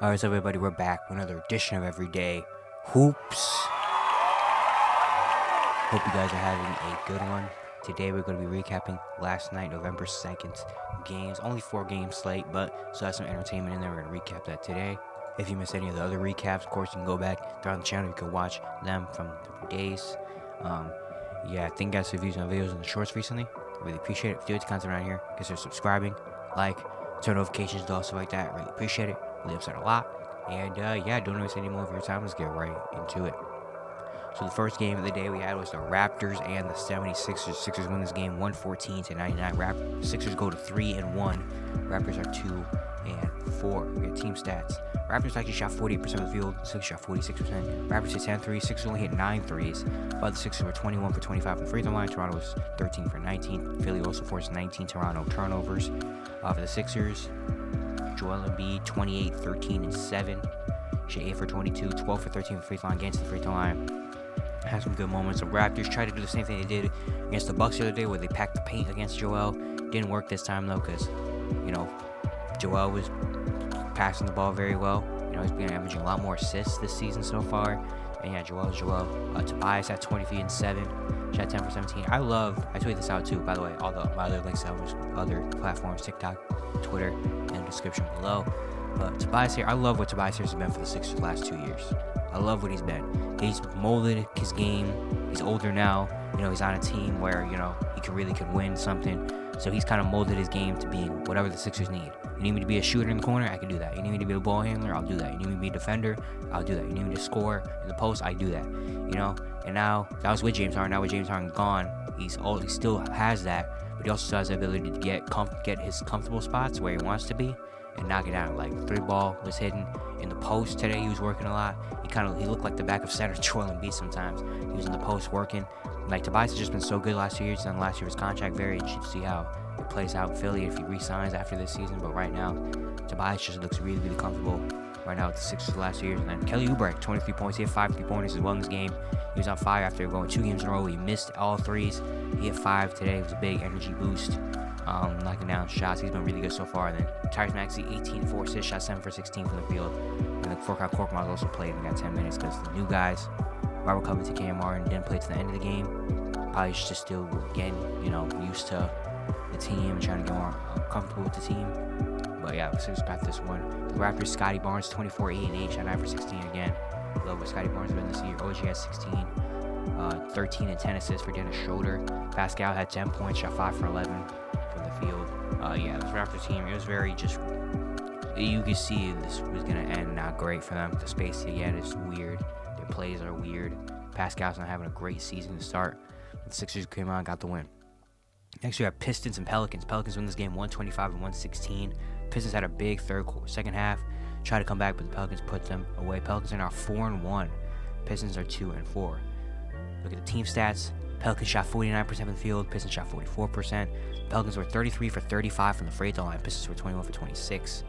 Alright, so everybody, we're back with another edition of Everyday Hoops. Hope you guys are having a good one. Today we're going to be recapping last night, November 2nd, games. Only 4 games slate, but so that's some entertainment in there. We're going to recap that today. If you missed any of the other recaps, of course, you can go back throughout the channel. You can watch them from different days. Yeah, thank you guys for views on videos and the shorts recently. I really appreciate it. If you like the content around here, consider subscribing, like, turn notifications, do all stuff like that. I really appreciate it. Really upset a lot. And yeah, don't waste any more of your time. Let's get right into it. So the first game of the day we had was the Raptors and the 76ers. Sixers win this game 114-99. Sixers go to 3-1. Raptors are 2-4. We got team stats. Raptors actually shot 48% of the field. Sixers shot 46%. Raptors hit 10 threes. Sixers only hit 9 threes. But the Sixers were 21 for 25 from the free throw line. Toronto was 13 for 19. Philly also forced 19 Toronto turnovers. For the Sixers, Joel Embiid 28, 13, and 7. Shot 8 for 22, 12 for 13 from the free throw line against the free throw line. Had some good moments. The Raptors tried to do the same thing they did against the Bucks the other day, where they packed the paint against Joel. Didn't work this time though, because Joel was passing the ball very well. He's been averaging a lot more assists this season so far. And yeah, Joel. Tobias at 23 and 7. Shot 10 for 17. I tweet this out too, by the way. All my other links out other platforms, TikTok, Twitter, in the description below. But Tobias here, I love what Tobias here has been for the Sixers the last 2 years. I love what he's been. He's molded his game. He's older now. He's on a team where, he can win something. So he's kind of molded his game to being whatever the Sixers need. You need me to be a shooter in the corner? I can do that. You need me to be a ball handler? I'll do that. You need me to be a defender? I'll do that. You need me to score in the post? I do that. And now, that was with James Harden. Now with James Harden gone, he still has that, but he also still has the ability to get his comfortable spots where he wants to be and knock it out. Like, 3-ball was hidden in the post today. He was working a lot. He looked like the back of center Joel Embiid sometimes. He was in the post working. Like, Tobias has just been so good last 2 years. He's on last year's contract. Very interesting to see how it plays out in Philly if he re-signs after this season. But right now, Tobias just looks really, really comfortable right now with the Sixers the last 2 years. And then Kelly Oubre, 23 points. He had 5 3-pointers as well in this game. He was on fire after going 2 games in a row. He missed all threes. He hit 5 today. It was a big energy boost. Knocking down shots. He's been really good so far. And then Tyrese Maxey, 18 4 assists, shot 7 for 16 from the field. And then Furkan Korkmaz also played and got 10 minutes because the new guys, Robert Covington, Cam Martin, didn't play to the end of the game. Probably just still getting, used to the team and trying to get more comfortable with the team. But yeah, the Sixers got this one. The Raptors, Scotty Barnes, 24, 8, and 8, shot 9 for 16 again. Love what Scotty Barnes has been this year. OG has 16, 13 and 10 assists for Dennis Schroeder. Pascal had 10 points, shot 5 for 11 from the field. Yeah, this Raptors team, it was very just, you could see this was going to end not great for them. The spacing again is weird. Their plays are weird. Pascal's not having a great season to start. The Sixers came out and got the win. Next, we have Pistons and Pelicans. Pelicans win this game 125-116. Pistons had a big second half. Tried to come back, but the Pelicans put them away. Pelicans are now 4-1. Pistons are 2-4. Look at the team stats. Pelicans shot 49% from the field. Pistons shot 44%. Pelicans were 33 for 35 from the free throw line. Pistons were 21 for 26.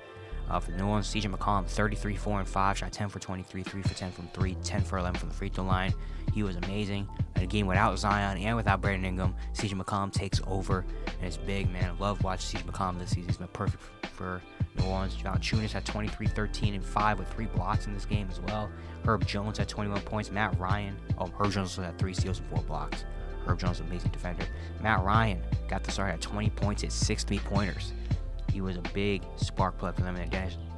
For New Orleans, CJ McCollum, 33, 4, and 5, shot 10 for 23, 3 for 10 from 3, 10 for 11 from the free throw line. He was amazing. In a game without Zion and without Brandon Ingram, CJ McCollum takes over, and it's big, man. I love watching CJ McCollum this season. He's been perfect for New Orleans. Valanciunas had 23, 13, and 5 with 3 blocks in this game as well. Herb Jones had 21 points. Herb Jones also had 3 steals and 4 blocks. Herb Jones, amazing defender. Matt Ryan got the start at 20 points, hit 6 3-pointers. He was a big spark plug for them, and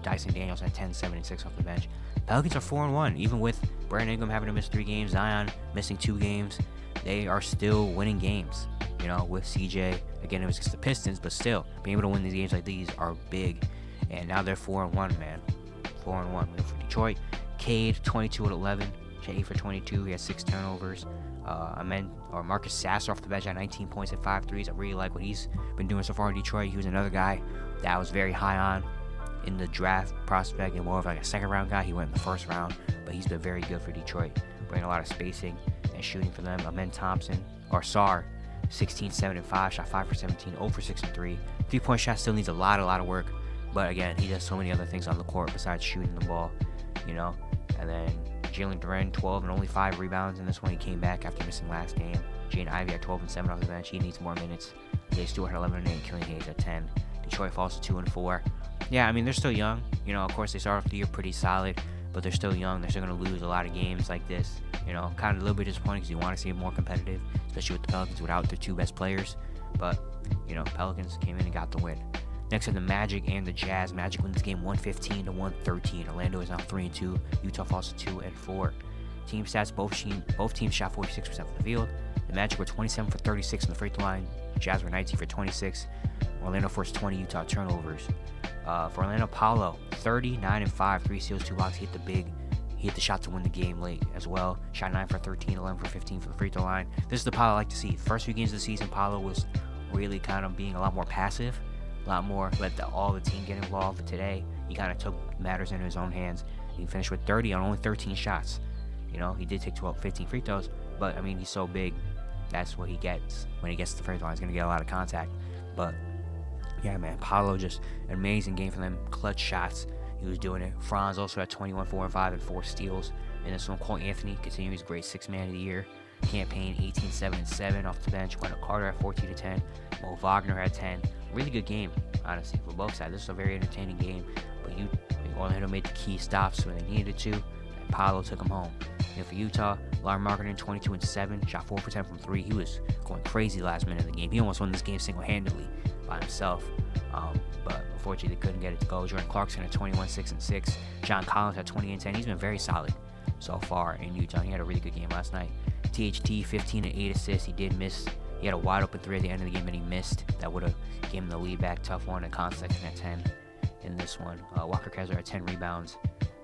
Dyson Daniels had 10, 7, and 6 off the bench. Pelicans are 4-1, even with Brandon Ingram having to miss 3 games, Zion missing 2 games. They are still winning games, with CJ. Again, it was against the Pistons, but still, being able to win these games like these are big. And now they're 4-1, man. 4-1. For Detroit, Cade, 22 at 11, shot 8 for 22. He had 6 turnovers. Marcus Sasser off the bench at 19 points at 5 threes. I really like what he's been doing so far in Detroit. He was another guy that I was very high on in the draft prospect and more of like a second-round guy. He went in the first round, but he's been very good for Detroit, bringing a lot of spacing and shooting for them. Sarr, 16, 7, and 5, shot 5 for 17, 0 for 6 and 3. 3-point shot still needs a lot of work, but again, he does so many other things on the court besides shooting the ball, And then Jalen Duren, 12 and only 5 rebounds in this one. He came back after missing last game. Jaden Ivey had 12 and 7 off the bench. He needs more minutes. Jay Stewart had 11 and 8. Killian Hayes at 10. Detroit falls to 2-4. Yeah, I mean, they're still young. Of course, they start off the year pretty solid, but they're still young. They're still going to lose a lot of games like this. Kind of a little bit disappointing because you want to see it more competitive, especially with the Pelicans without their two best players. But, Pelicans came in and got the win. Next are the Magic and the Jazz. Magic win this game 115-113. Orlando is now 3-2. Utah falls to 2-4. Team stats, both teams shot 46% from the field. The Magic were 27 for 36 on the free throw line. Jazz were 19 for 26. Orlando forced 20 Utah turnovers. For Orlando, Paolo, 39-5, 3 steals, 2 blocks. He hit the shot to win the game late as well. Shot 9 for 13, 11 for 15 for the free throw line. This is the Paolo I like to see. The first few games of the season, Paolo was really kind of being a lot more passive, a lot more let all the team get involved. But today, he kind of took matters into his own hands. He finished with 30 on only 13 shots. He did take 15 free throws, but I mean, he's so big. That's what he gets when he gets to the free throw line. He's going to get a lot of contact. But yeah, man, Paolo, just an amazing game for them. Clutch shots. He was doing it. Franz also had 21, 4, and 5, and 4 steals. And this one, Cole Anthony continuing his great 6th man of the year campaign, 18, 7, and 7 off the bench. Wendell Carter at 14-10. Mo Wagner had 10. Really good game, honestly, for both sides. This is a very entertaining game. But Orlando made the key stops when they needed to. And Paolo took them home. For Utah, Larry Marketing 22-7, shot 4 for 10 from 3. He was going crazy last minute of the game. He almost won this game single-handedly by himself. But unfortunately, they couldn't get it to go. Jordan Clarkson at 21, 6, and 6. John Collins at 20 and 10. He's been very solid so far in Utah. He had a really good game last night. THT 15 and 8 assists. He did miss. He had a wide open 3 at the end of the game that he missed. That would have given him the lead back. Tough one. And Constantine at 10 in this one. Walker Kessler at 10 rebounds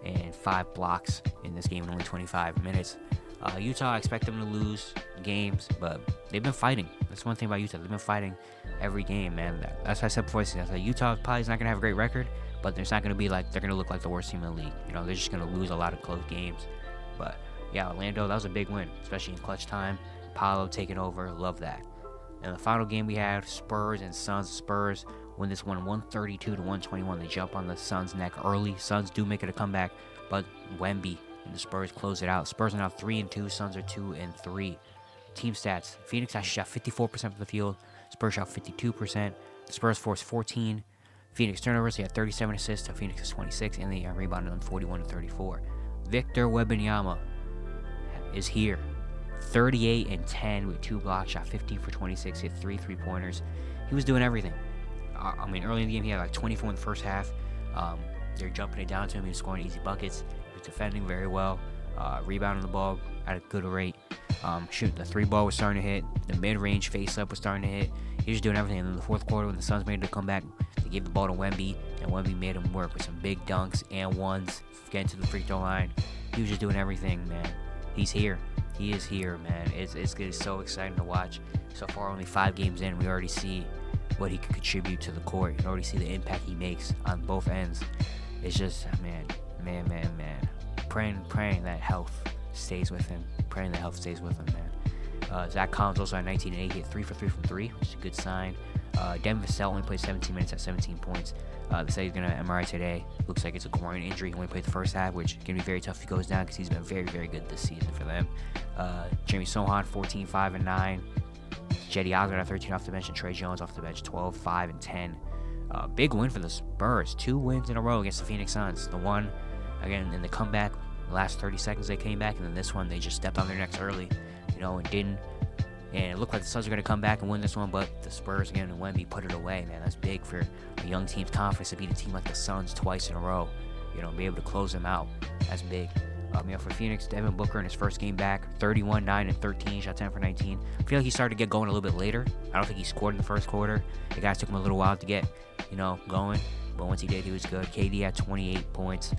and 5 blocks in this game in only 25 minutes. Utah, I expect them to lose games, but they've been fighting. That's one thing about Utah. They've been fighting every game, man. That's what I said before. I said Utah probably is not going to have a great record, but it's not going to be like they're going to look like the worst team in the league. They're just going to lose a lot of close games. But yeah, Orlando, that was a big win, especially in clutch time. Paolo taking over, love that. And the final game we had, Spurs and Suns. Spurs win this one 132-121. They jump on the Suns' neck early. Suns do make it a comeback, but Wemby and the Spurs close it out. Spurs are now 3-2. Suns are 2-3. Team stats: Phoenix actually shot 54% from the field. Spurs shot 52%. The Spurs forced 14 Phoenix turnovers. They had 37 assists to Phoenix's 26, and they rebounded on 41-34. Victor Wembanyama is here. 38 and 10 with 2 blocks, shot 15 for 26, hit 3 3-pointers. He was doing everything. Early in the game, he had like 24 in the first half. They're jumping it down to him. He was scoring easy buckets. He was defending very well. Rebounding the ball at a good rate. Shooting the 3-ball was starting to hit. The mid-range face-up was starting to hit. He was doing everything. And in the fourth quarter, when the Suns made it to come back, they gave the ball to Wemby, and Wemby made him work with some big dunks and ones, getting to the free throw line. He was just doing everything, man. He's here. He is here, man. It's so exciting to watch. So far, only 5 games in, we already see what he could contribute to the court. You can already see the impact he makes on both ends. It's just, man. Praying that health stays with him. Man. Zach Collins also at 19 and 8, hit 3 for 3 from 3, which is a good sign. Devin Vassell only played 17 minutes at 17 points. They say he's going to MRI today. Looks like it's a groin injury. He only played the first half, which can be very tough if he goes down because he's been very, very good this season for them. Jeremy Sohan, 14, 5, and 9. Jetty Osgood at 13 off the bench, and Trey Jones off the bench, 12, 5, and 10. Big win for the Spurs. 2 wins in a row against the Phoenix Suns. The one, again, in the comeback, the last 30 seconds they came back, and then this one they just stepped on their necks early, and didn't. And it looked like the Suns were going to come back and win this one, but the Spurs again and Wemby put it away, man. That's big for a young team's confidence to beat a team like the Suns twice in a row. Be able to close them out. That's big. For Phoenix, Devin Booker in his first game back, 31, 9, and 13, shot 10 for 19. I feel like he started to get going a little bit later. I don't think he scored in the first quarter. The guys took him a little while to get, going. But once he did, he was good. KD had 28 points,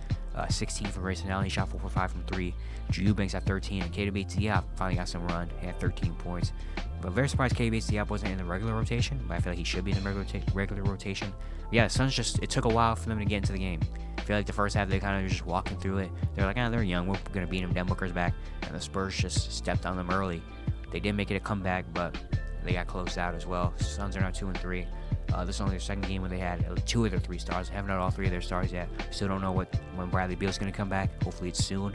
16 for Grayson Allen. He shot 4 for 5 from 3. Drew Eubanks at 13. And KD Bates-Diop finally got some run. He had 13 points. But very surprised KD Bates-Diop wasn't in the regular rotation. But I feel like he should be in the regular rotation. But yeah, the Suns it took a while for them to get into the game. I feel like the first half they kind of were just walking through it. They're like, they're young. We're going to beat them. Devin Booker's back. And the Spurs just stepped on them early. They did make it a comeback, but they got closed out as well. Suns are now 2-3. This is only their second game where they had 2 of their 3 stars. They haven't had all 3 of their stars yet. Still don't know when Bradley Beal's going to come back. Hopefully it's soon.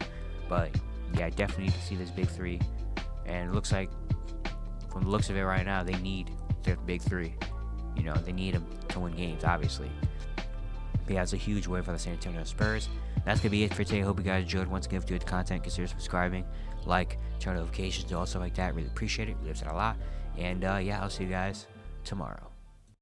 But yeah, I definitely need to see this big 3. And it looks like, from the looks of it right now, they need their big 3. They need them to win games, obviously. But yeah, it's a huge win for the San Antonio Spurs. That's going to be it for today. Hope you guys enjoyed. Once again, if you enjoyed the content, consider subscribing, like, turn notifications, all stuff like that. Really appreciate it. Really upset a lot. And yeah, I'll see you guys tomorrow.